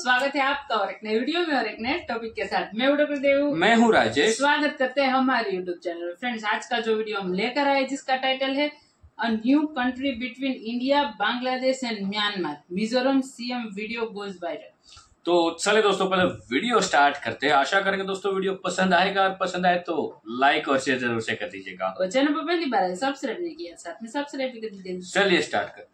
स्वागत है आपका और एक नए वीडियो में और एक नए टॉपिक के साथ। मैं हूं डॉक्टर देव, मैं हूं राजेश। स्वागत करते हैं हमारे यूट्यूब चैनल। फ्रेंड्स, आज का जो वीडियो हम लेकर आए जिसका टाइटल है a new country between India, Bangladesh and Myanmar, Mizoram CM video goes viral. तो चले दोस्तों, पहले वीडियो स्टार्ट करते हैं। आशा करेंगे दोस्तों वीडियो पसंद आएगा, और पसंद आए तो लाइक और शेयर जरूर से कर दीजिएगा। और चैनल पर पहली बार सब्सक्राइब नहीं किया, साथ में सब्सक्राइब भी कर दीजिए। चलिए स्टार्ट करते हैं।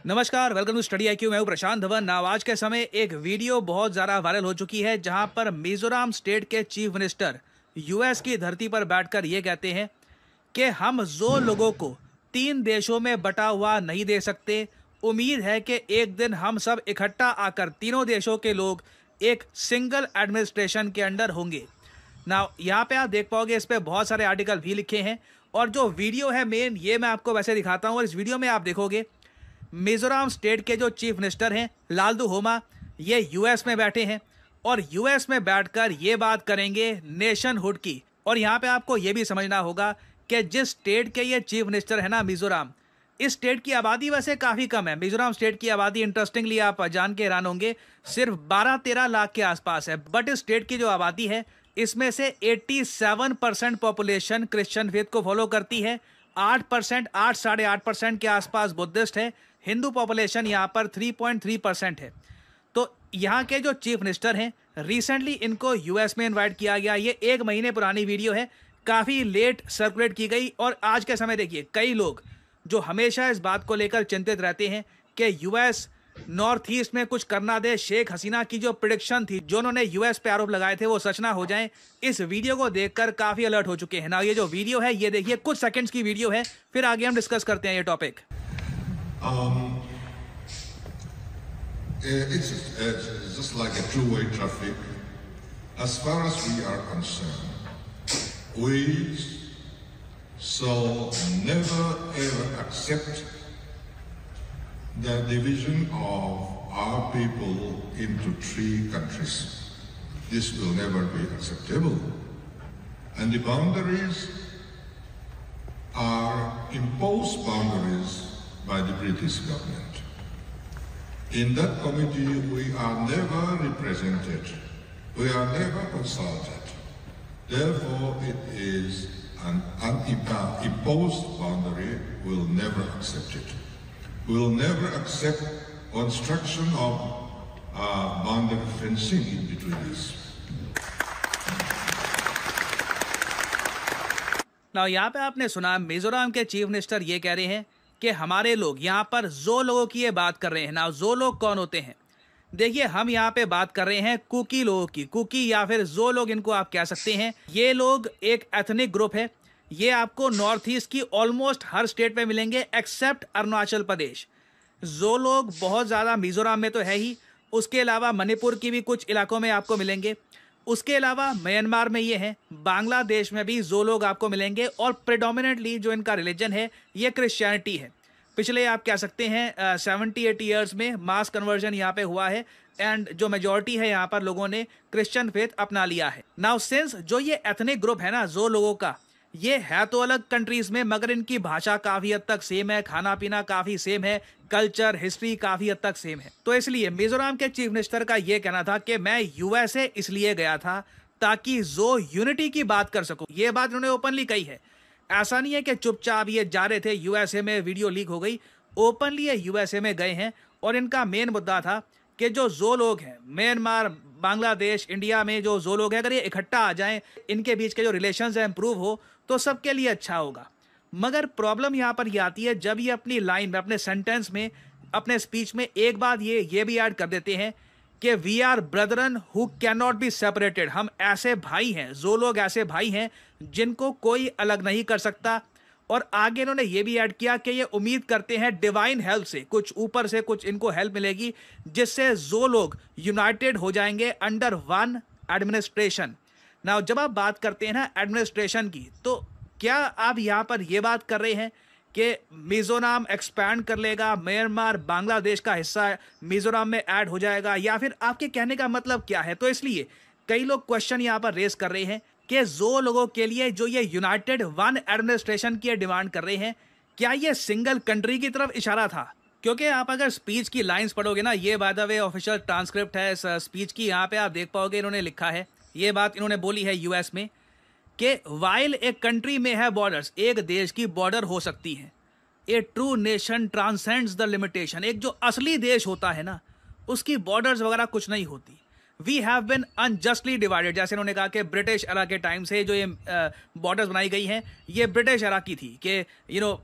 नमस्कार, वेलकम टू स्टडी IQ। मैं हूं प्रशांत धवन। आज के समय एक वीडियो बहुत ज़्यादा वायरल हो चुकी है जहां पर मिजोरम स्टेट के चीफ मिनिस्टर US की धरती पर बैठकर ये कहते हैं कि हम जो लोगों को 3 देशों में बटा हुआ नहीं दे सकते, उम्मीद है कि एक दिन हम सब इकट्ठा आकर तीनों देशों के लोग एक सिंगल एडमिनिस्ट्रेशन के अंडर होंगे। ना यहाँ पे आप देख पाओगे, इस पर बहुत सारे आर्टिकल भी लिखे हैं और जो वीडियो है मेन ये मैं आपको वैसे दिखाता हूँ। और इस वीडियो में आप देखोगे मिजोरम स्टेट के जो चीफ मिनिस्टर हैं लालदू होमा, ये US में बैठे हैं और US में बैठकर ये बात करेंगे नेशनहुड की। और यहाँ पे आपको ये भी समझना होगा कि जिस स्टेट के ये चीफ मिनिस्टर है ना मिजोरम, इस स्टेट की आबादी वैसे काफ़ी कम है। मिजोरम स्टेट की आबादी इंटरेस्टिंगली आप जान के हैरान होंगे सिर्फ 12-13 लाख के आसपास है। बट इस स्टेट की जो आबादी है इसमें से 87% पॉपुलेशन क्रिश्चियन फेथ को फॉलो करती है। 8%, 8-8.5% के आसपास बुद्धिस्ट है। हिंदू पॉपुलेशन यहाँ पर 3.3% है। तो यहाँ के जो चीफ मिनिस्टर हैं रिसेंटली इनको US में इनवाइट किया गया। ये 1 महीने पुरानी वीडियो है, काफ़ी लेट सर्कुलेट की गई। और आज के समय देखिए कई लोग जो हमेशा इस बात को लेकर चिंतित रहते हैं कि US नॉर्थ ईस्ट में कुछ करना दे। शेख हसीना की जो प्रेडिक्शन थी, जो उन्होंने US पे आरोप लगाए थे, वो सच ना हो जाएं। इस वीडियो को देखकर काफ़ी अलर्ट हो चुके हैं ना। ये जो वीडियो है ये देखिए, कुछ सेकंड्स की वीडियो है, फिर आगे हम डिस्कस करते हैं ये topic. It's just like a two-way traffic. As far as we are concerned, we shall never ever accept the division of our people into 3 countries. This will never be acceptable. And the boundaries are imposed boundaries by the British government. In that committee, we are never represented. We are never consulted. Therefore, it is an imposed boundary. We will never accept it. We will never accept construction of boundary fencing in between us. ना यहाँ पे आपने सुना मिजोरम के chief minister ये कह रहे हैं कि हमारे लोग यहाँ पर जो लोगों की ये बात कर रहे हैं ना। जो लोग कौन होते हैं? देखिए, हम यहाँ पे बात कर रहे हैं कुकी लोगों की। कुकी या फिर जो लोग, इनको आप कह सकते हैं। ये लोग एक एथनिक ग्रुप है। ये आपको नॉर्थ ईस्ट की ऑलमोस्ट हर स्टेट में मिलेंगे एक्सेप्ट अरुणाचल प्रदेश। जो लोग बहुत ज़्यादा मिजोरम में तो है ही, उसके अलावा मणिपुर की भी कुछ इलाकों में आपको मिलेंगे। उसके अलावा म्यांमार में ये हैं, बांग्लादेश में भी जो लोग आपको मिलेंगे। और प्रेडोमिनेटली जो इनका रिलीजन है ये क्रिश्चियनिटी है। पिछले आप कह सकते हैं 70-80 ईयर्स में मास कन्वर्जन यहाँ पे हुआ है एंड जो मेजॉरिटी है यहाँ पर लोगों ने क्रिश्चियन फेथ अपना लिया है। नाउ सिंस जो ये एथनिक ग्रुप है ना जो लोगों का, ये है तो अलग कंट्रीज में, मगर इनकी भाषा काफ़ी हद तक सेम है, खाना पीना काफ़ी सेम है, कल्चर हिस्ट्री काफ़ी हद तक सेम है। तो इसलिए मिजोरम के चीफ मिनिस्टर का ये कहना था कि मैं USA इसलिए गया था ताकि जो यूनिटी की बात कर सकूं। ये बात उन्होंने ओपनली कही है। ऐसा नहीं है कि चुपचाप ये जा रहे थे USA में, वीडियो लीक हो गई। ओपनली ये USA में गए हैं और इनका मेन मुद्दा था कि जो लोग हैं म्यांमार, बांग्लादेश, इंडिया में जो लोग हैं, अगर ये इकट्ठा आ जाएं, इनके बीच के जो रिलेशंस हैं इंप्रूव हो तो सबके लिए अच्छा होगा। मगर प्रॉब्लम यहाँ पर ये आती है जब ये अपनी लाइन में, अपने सेंटेंस में, अपने स्पीच में एक बात ये भी ऐड कर देते हैं कि we are brethren who can not be separated. हम ऐसे भाई हैं, जो लोग ऐसे भाई हैं जिनको कोई अलग नहीं कर सकता। और आगे इन्होंने ये भी ऐड किया कि ये उम्मीद करते हैं डिवाइन हेल्प से, कुछ ऊपर से कुछ इनको हेल्प मिलेगी, जिससे जो लोग यूनाइटेड हो जाएंगे अंडर वन एडमिनिस्ट्रेशन। ना जब आप बात करते हैं ना एडमिनिस्ट्रेशन की, तो क्या आप यहाँ पर ये बात कर रहे हैं कि मिजोरम एक्सपैंड कर लेगा, म्यांमार बांग्लादेश का हिस्सा मिजोरम में ऐड हो जाएगा, या फिर आपके कहने का मतलब क्या है? तो इसलिए कई लोग क्वेश्चन यहाँ पर रेस कर रहे हैं कि जो लोगों के लिए जो ये यूनाइटेड वन एडमिनिस्ट्रेशन की डिमांड कर रहे हैं, क्या ये सिंगल कंट्री की तरफ इशारा था? क्योंकि आप अगर स्पीच की लाइंस पढ़ोगे ना, ये by the way official transcript है इस स्पीच की, यहाँ पे आप देख पाओगे इन्होंने लिखा है, ये बात इन्होंने बोली है यूएस में कि वाइल ए कंट्री में है बॉर्डर्स, एक देश की बॉर्डर हो सकती है, a true nation transcends the limitation, एक जो असली देश होता है ना उसकी बॉर्डर्स वगैरह कुछ नहीं होती। We have been unjustly divided, जैसे उन्होंने कहा कि ब्रिटिश एरा के टाइम से जो ये बॉर्डर्स बनाई गई हैं ये ब्रिटिश एरा की थी कि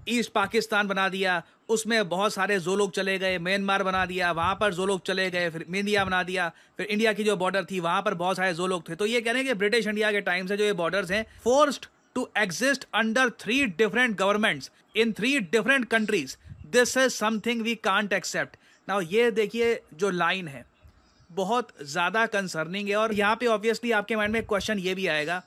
ईस्ट पाकिस्तान बना दिया, उसमें बहुत सारे जो लोग चले गए, म्यांमार बना दिया, वहाँ पर जो लोग चले गए, फिर इंडिया बना दिया, फिर इंडिया की जो बॉर्डर थी वहाँ पर बहुत सारे जो लोग थे। तो ये कह रहे हैं कि ब्रिटिश इंडिया के टाइम से जो ये बॉर्डर्स हैं forced to exist under 3 different governments in 3 different countries, this is something we can't accept. Now ये देखिए जो लाइन है बहुत ज़्यादा कंसर्निंग है, और यहाँ पे ऑब्वियसली आपके माइंड में क्वेश्चन ये भी आएगा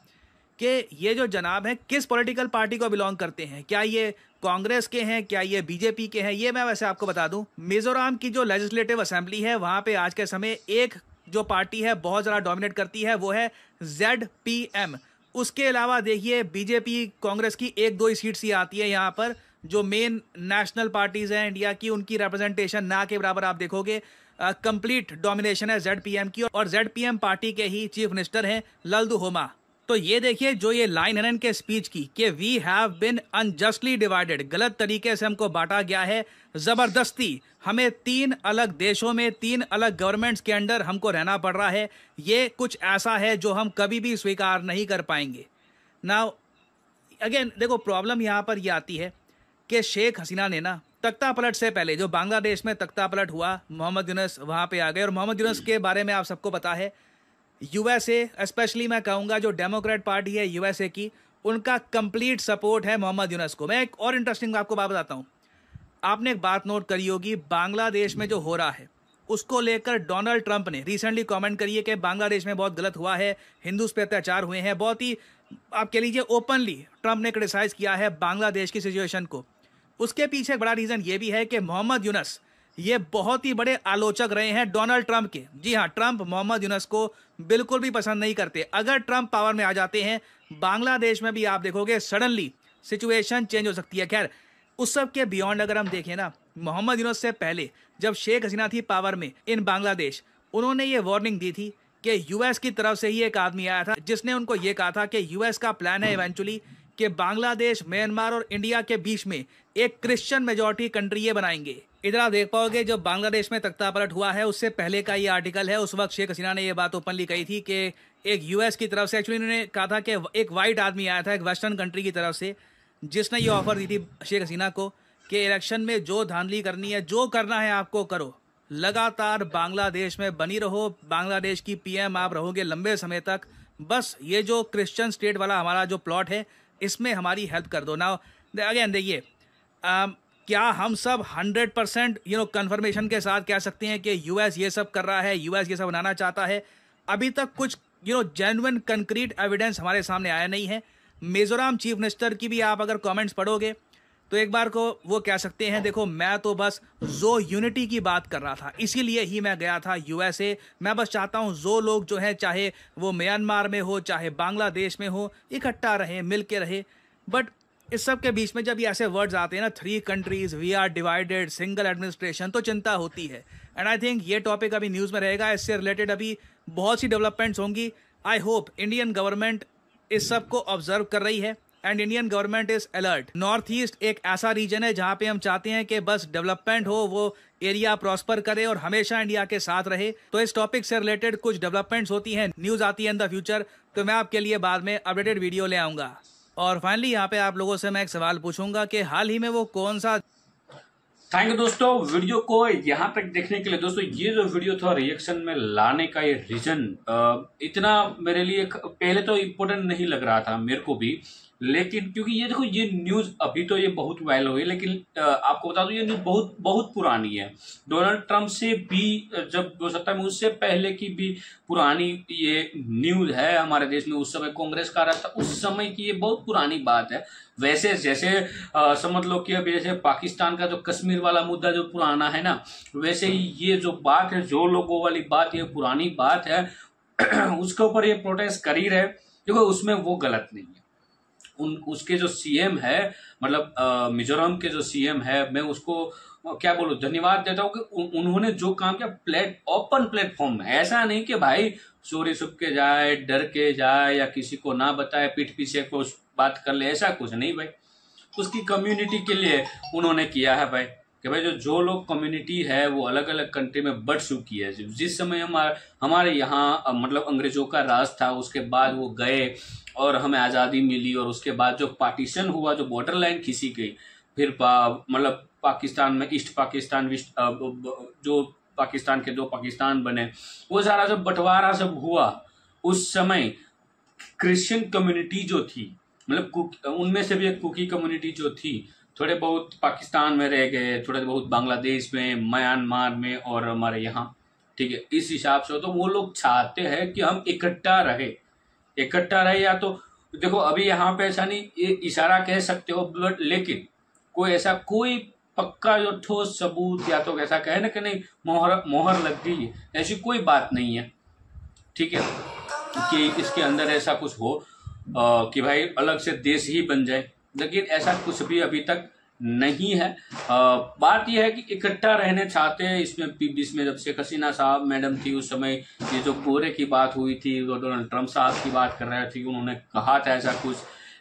कि ये जो जनाब हैं किस पॉलिटिकल पार्टी को बिलोंग करते हैं, क्या ये कांग्रेस के हैं, क्या ये बीजेपी के हैं? ये मैं वैसे आपको बता दूं, मिजोरम की जो लेजिस्लेटिव असेंबली है वहाँ पे आज के समय एक जो पार्टी है बहुत ज़्यादा डोमिनेट करती है, वो है ZPM। उसके अलावा देखिए बीजेपी कांग्रेस की 1-2 ही सीट्स ही आती है यहाँ पर, जो मेन नेशनल पार्टीज़ हैं इंडिया की उनकी रिप्रेजेंटेशन ना के बराबर आप देखोगे। कंप्लीट डोमिनेशन है ZPM की, और ZPM पार्टी के ही चीफ मिनिस्टर हैं लल्दू होमा। तो ये देखिए जो ये लाइन है इनके स्पीच की कि we have been unjustly divided, गलत तरीके से हमको बांटा गया है, ज़बरदस्ती हमें 3 अलग देशों में 3 अलग गवर्नमेंट्स के अंडर हमको रहना पड़ रहा है, ये कुछ ऐसा है जो हम कभी भी स्वीकार नहीं कर पाएंगे। नाउ अगेन देखो प्रॉब्लम यहाँ पर ये आती है कि शेख हसीना ने ना तख्ता पलट से पहले जो बांग्लादेश में तख्ता पलट हुआ, मोहम्मद यूनुस वहाँ पे आ गए, और मोहम्मद यूनुस के बारे में आप सबको पता है USA स्पेशली मैं कहूँगा जो डेमोक्रेट पार्टी है USA की, उनका कंप्लीट सपोर्ट है मोहम्मद यूनुस को। मैं एक और इंटरेस्टिंग आपको बात बताता हूँ, आपने एक बात नोट करी होगी, बांग्लादेश में जो हो रहा है उसको लेकर डोनाल्ड ट्रंप ने रिसेंटली कमेंट करी है कि बांग्लादेश में बहुत गलत हुआ है, हिंदूज पे अत्याचार हुए हैं, बहुत ही आप कह लीजिए ओपनली ट्रंप ने क्रिटिसाइज़ किया है बांग्लादेश की सिचुएशन को। उसके पीछे एक बड़ा रीज़न ये भी है कि मोहम्मद यूनुस ये बहुत ही बड़े आलोचक रहे हैं डोनाल्ड ट्रंप के। जी हाँ, ट्रंप मोहम्मद यूनुस को बिल्कुल भी पसंद नहीं करते। अगर ट्रंप पावर में आ जाते हैं बांग्लादेश में भी आप देखोगे सडनली सिचुएशन चेंज हो सकती है। खैर उस सब के बियॉन्ड अगर हम देखें ना, मोहम्मद यूनुस से पहले जब शेख हसीना थी पावर में इन बांग्लादेश, उन्होंने ये वार्निंग दी थी कि US की तरफ से ही एक आदमी आया था जिसने उनको ये कहा था कि US का प्लान है इवेंचुअली कि बांग्लादेश, म्यांमार और इंडिया के बीच में एक क्रिश्चियन मेजॉरिटी कंट्री ये बनाएंगे। इधर आप देख पाओगे जब बांग्लादेश में तख्ता पलट हुआ है उससे पहले का ये आर्टिकल है, उस वक्त शेख हसीना ने ये बात ओपनली कही थी कि एक US की तरफ से, एक्चुअली उन्होंने कहा था कि एक वाइट आदमी आया था एक वेस्टर्न कंट्री की तरफ से, जिसने ये ऑफर दी थी शेख हसीना को कि इलेक्शन में जो धांधली करनी है, जो करना है आपको करो, लगातार बांग्लादेश में बनी रहो, बांग्लादेश की PM आप रहोगे लंबे समय तक, बस ये जो क्रिश्चियन स्टेट वाला हमारा जो प्लॉट है इसमें हमारी हेल्प कर दो। नाउ अगेन देखिए क्या हम सब 100% कन्फर्मेशन के साथ कह सकते हैं कि US ये सब कर रहा है, US ये सब बनाना चाहता है? अभी तक कुछ जेन्युइन कंक्रीट एविडेंस हमारे सामने आया नहीं है। मिजोरम चीफ मिनिस्टर की भी आप अगर कमेंट्स पढ़ोगे तो एक बार को वो कह सकते हैं, देखो मैं तो बस जो यूनिटी की बात कर रहा था, इसीलिए ही मैं गया था USA। मैं बस चाहता हूँ जो लोग जो है, चाहे वो म्यांमार में हो चाहे बांग्लादेश में हो, इकट्ठा रहे, मिल के रहे। बट इस सब के बीच में जब ये ऐसे वर्ड्स आते हैं ना, 3 countries, we are divided, single administration, तो चिंता होती है। एंड आई थिंक ये टॉपिक अभी न्यूज़ में रहेगा, इससे रिलेटेड अभी बहुत सी डेवलपमेंट्स होंगी। आई होप इंडियन गवर्नमेंट इस सब को ऑब्जर्व कर रही है and Indian government is alert. North east एक ऐसा रीजन है जहाँ पे हम चाहते हैं कि बस डेवलपमेंट हो, वो एरिया प्रॉस्पर करे और हमेशा इंडिया के साथ रहे। तो इस टॉपिक से रिलेटेड कुछ डेवलपमेंट्स होती हैं, न्यूज़ आती है इन द फ्यूचर, तो मैं आपके लिए बाद में अपडेटेड वीडियो ले आऊँगा। और फाइनली यहाँ पे आप लोगों से मैं एक सवाल पूछूंगा कि हाल ही में वो कौन सा। थैंक यू दोस्तों वीडियो को यहाँ तक देखने के लिए। दोस्तों ये जो वीडियो था रिएक्शन में लाने का ये रीजन इतना मेरे लिए पहले तो इम्पोर्टेंट नहीं लग रहा था मेरे को भी, लेकिन क्योंकि ये देखो ये न्यूज अभी तो ये बहुत वायरल हुई, लेकिन आपको बता दूं ये न्यूज बहुत बहुत पुरानी है। डोनाल्ड ट्रंप से भी जब हो सकता है उससे पहले की भी पुरानी ये न्यूज है हमारे देश में। उस समय कांग्रेस का राज था, उस समय की ये बहुत पुरानी बात है। वैसे जैसे समझ लो कि अभी जैसे पाकिस्तान का जो कश्मीर वाला मुद्दा जो पुराना है ना, वैसे ही ये जो बात है, जो लोगों वाली बात, ये पुरानी बात है। उसके ऊपर ये प्रोटेस्ट कर ही रहे, देखो उसमें वो गलत नहीं है। उसके जो सीएम है, मतलब मिजोरम के जो सीएम है, मैं उसको क्या बोलूं, धन्यवाद देता हूं कि उन्होंने जो काम किया ओपन प्लेटफॉर्म में, ऐसा नहीं कि भाई चोरी छुप के जाए, डर के जाए या किसी को ना बताए, पीठ पीछे कुछ बात कर ले, ऐसा कुछ नहीं भाई। उसकी कम्युनिटी के लिए उन्होंने किया है भाई, कि भाई जो लोग कम्युनिटी है वो अलग अलग कंट्री में बढ़ चुकी है। जिस समय हमारे यहाँ मतलब अंग्रेजों का राज था, उसके बाद वो गए और हमें आज़ादी मिली, और उसके बाद जो पार्टीशन हुआ, जो बॉर्डर लाइन खींची गई, फिर मतलब पाकिस्तान में ईस्ट पाकिस्तान, जो पाकिस्तान के 2 पाकिस्तान बने, वो सारा सब बंटवारा सब हुआ। उस समय क्रिश्चियन कम्युनिटी जो थी, मतलब उनमें से भी एक कुकी कम्युनिटी जो थी, थोड़े बहुत पाकिस्तान में रह गए, थोड़े बहुत बांग्लादेश में, म्यांमार में और हमारे यहाँ, ठीक है। इस हिसाब से तो वो लोग चाहते हैं कि हम इकट्ठा रहे। या तो देखो अभी यहाँ पे ऐसा नहीं, ये इशारा कह सकते हो, बट लेकिन कोई पक्का जो ठोस सबूत या तो ऐसा कहे ना कि नहीं मोहर लग गई है, ऐसी कोई बात नहीं है, ठीक है, कि इसके अंदर ऐसा कुछ हो कि भाई अलग से देश ही बन जाए, लेकिन ऐसा कुछ भी अभी तक नहीं है। बात यह है कि इकट्ठा रहने चाहते हैं। इसमें जब शेख हसीना साहब मैडम थी उस समय, ये जो गोरे की बात हुई थी, वो डोनाल्ड ट्रंप साहब की बात कर रहे थे, उन्होंने कहा था ऐसा कुछ,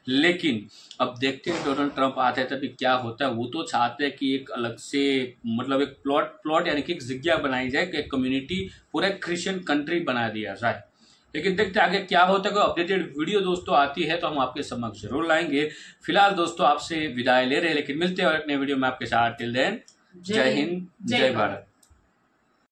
लेकिन अब देखते हैं डोनाल्ड ट्रंप आते हैं तभी क्या होता है। वो तो चाहते हैं कि एक अलग से मतलब एक प्लॉट यानी कि एक जगह बनाई जाए कि कम्युनिटी पूरा क्रिश्चियन कंट्री बना दिया जाए, लेकिन देखते आगे क्या होता है। अपडेटेड वीडियो दोस्तों आती है तो हम आपके समक्ष जरूर लाएंगे। फिलहाल दोस्तों आपसे विदाई ले रहे हैं, लेकिन मिलते हैं और एक नए वीडियो में आपके साथ। टिल देन जय हिंद, जय भारत।